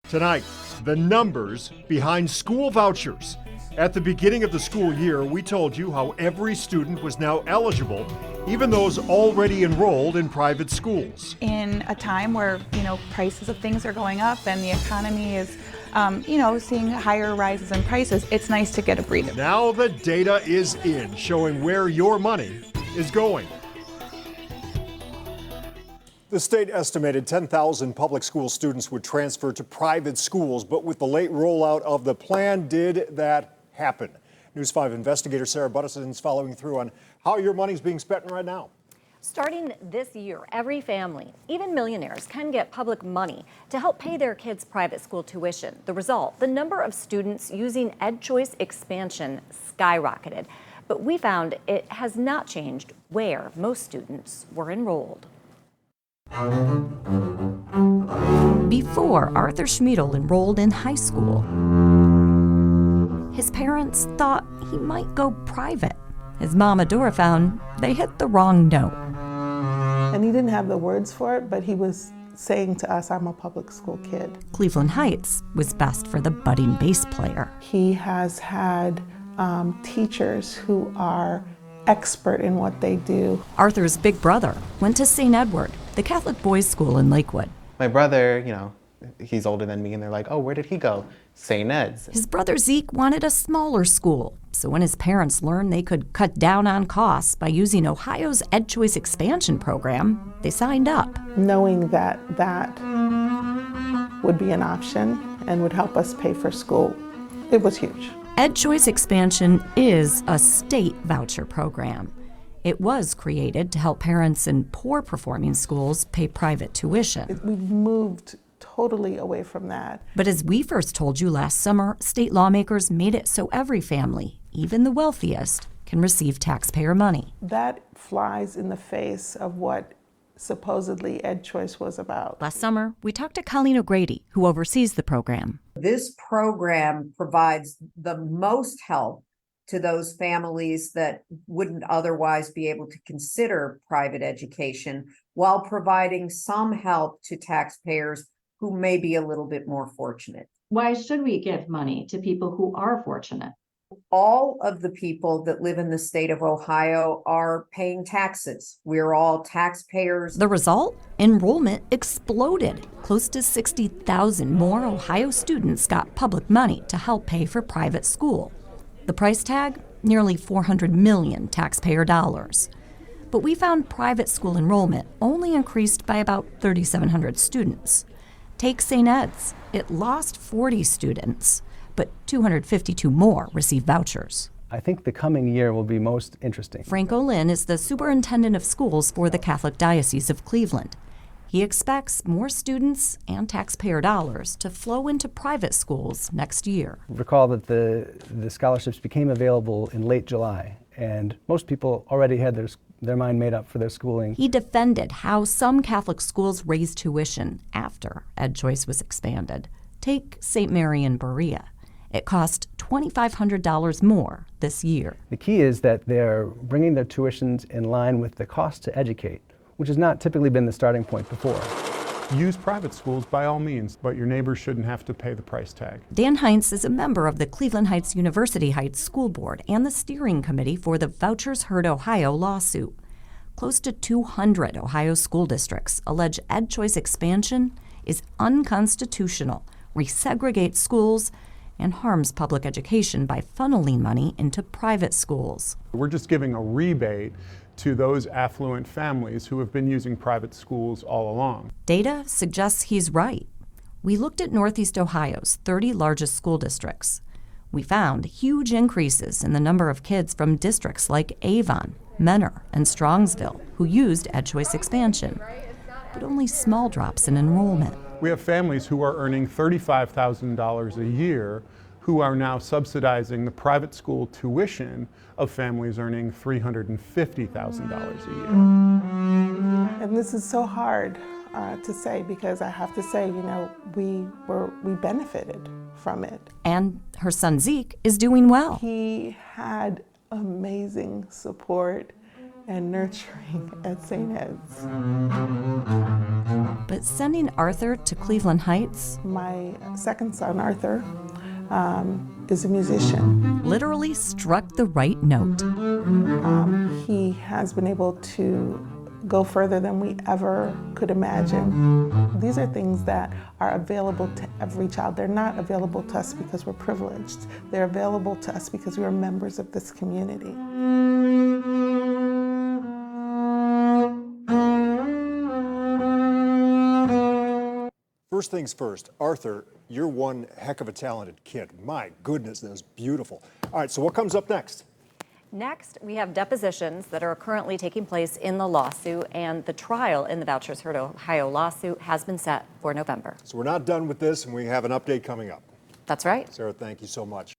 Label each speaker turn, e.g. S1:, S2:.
S1: Tonight, the numbers behind school vouchers. At the beginning of the school year, we told you how every student was now eligible, even those already enrolled in private schools.
S2: In a time where, prices of things are going up and the economy is, seeing higher rises in prices, it's nice to get a breather.
S1: Now the data is in, showing where your money is going. The state estimated 10,000 public school students would transfer to private schools, but with the late rollout of the plan, did that happen? News 5 investigator Sarah Buttison is following through on how your money's being spent right now.
S3: Starting this year, every family, even millionaires, can get public money to help pay their kids' private school tuition. The result, the number of students using EdChoice Expansion skyrocketed. But we found it has not changed where most students were enrolled.
S4: Before Arthur Schmiedel enrolled in high school, his parents thought he might go private. His mom, Adora, found they hit the wrong note.
S5: And he didn't have the words for it, but he was saying to us, I'm a public school kid.
S4: Cleveland Heights was best for the budding bass player.
S5: He has had teachers who are expert in what they do.
S4: Arthur's big brother went to St. Edward, the Catholic boys' school in Lakewood.
S6: My brother, he's older than me, and they're like, oh, where did he go? St. Ed's.
S4: His brother Zeke wanted a smaller school, so when his parents learned they could cut down on costs by using Ohio's EdChoice Expansion program, they signed up.
S5: Knowing that that would be an option and would help us pay for school, it was huge.
S4: EdChoice Expansion is a state voucher program. It was created to help parents in poor-performing schools pay private tuition.
S5: We've moved totally away from that.
S4: But as we first told you last summer, state lawmakers made it so every family, even the wealthiest, can receive taxpayer money.
S5: That flies in the face of what supposedly EdChoice was about.
S4: Last summer, we talked to Colleen O'Grady, who oversees the program.
S7: This program provides the most help to those families that wouldn't otherwise be able to consider private education, while providing some help to taxpayers who may be a little bit more fortunate.
S8: Why should we give money to people who are fortunate?
S7: All of the people that live in the state of Ohio are paying taxes. We're all taxpayers.
S4: The result? Enrollment exploded. Close to 60,000 more Ohio students got public money to help pay for private school. The price tag? Nearly $400 million taxpayer dollars. But we found private school enrollment only increased by about 3,700 students. Take St. Ed's. It lost 40 students, but 252 more received vouchers.
S9: I think the coming year will be most interesting.
S4: Frank Olin is the superintendent of schools for the Catholic Diocese of Cleveland. He expects more students and taxpayer dollars to flow into private schools next year.
S9: Recall that the scholarships became available in late July, and most people already had their mind made up for their schooling.
S4: He defended how some Catholic schools raised tuition after EdChoice was expanded. Take St. Mary in Berea. It cost $2,500 more this year.
S9: The key is that they're bringing their tuitions in line with the cost to educate, which has not typically been the starting point before.
S10: Use private schools by all means, but your neighbors shouldn't have to pay the price tag.
S4: Dan Heins is a member of the Cleveland Heights University Heights School Board and the steering committee for the Vouchers Heard Ohio lawsuit. Close to 200 Ohio school districts allege EdChoice Expansion is unconstitutional, resegregates schools, and harms public education by funneling money into private schools.
S10: We're just giving a rebate to those affluent families who have been using private schools all along.
S4: Data suggests he's right. We looked at Northeast Ohio's 30 largest school districts. We found huge increases in the number of kids from districts like Avon, Menor, and Strongsville who used EdChoice Expansion, but only small drops in enrollment.
S10: We have families who are earning $35,000 a year who are now subsidizing the private school tuition of families earning $350,000 a year.
S5: And this is so hard to say, because I have to say, we benefited from it.
S4: And her son Zeke is doing well.
S5: He had amazing support and nurturing at St. Ed's.
S4: But sending Arthur to Cleveland Heights
S5: My second son, Arthur, is a musician.
S4: literally struck the right note.
S5: He has been able to go further than we ever could imagine. These are things that are available to every child. They're not available to us because we're privileged. They're available to us because we are members of this community.
S1: First things first, Arthur, you're one heck of a talented kid. My goodness, that was beautiful. All right, so what comes up next?
S3: Next, we have depositions that are currently taking place in the lawsuit, and the trial in the Vouchers Heard Ohio lawsuit has been set for November.
S1: So we're not done with this, and we have an update coming up.
S3: That's right.
S1: Sarah, thank you so much.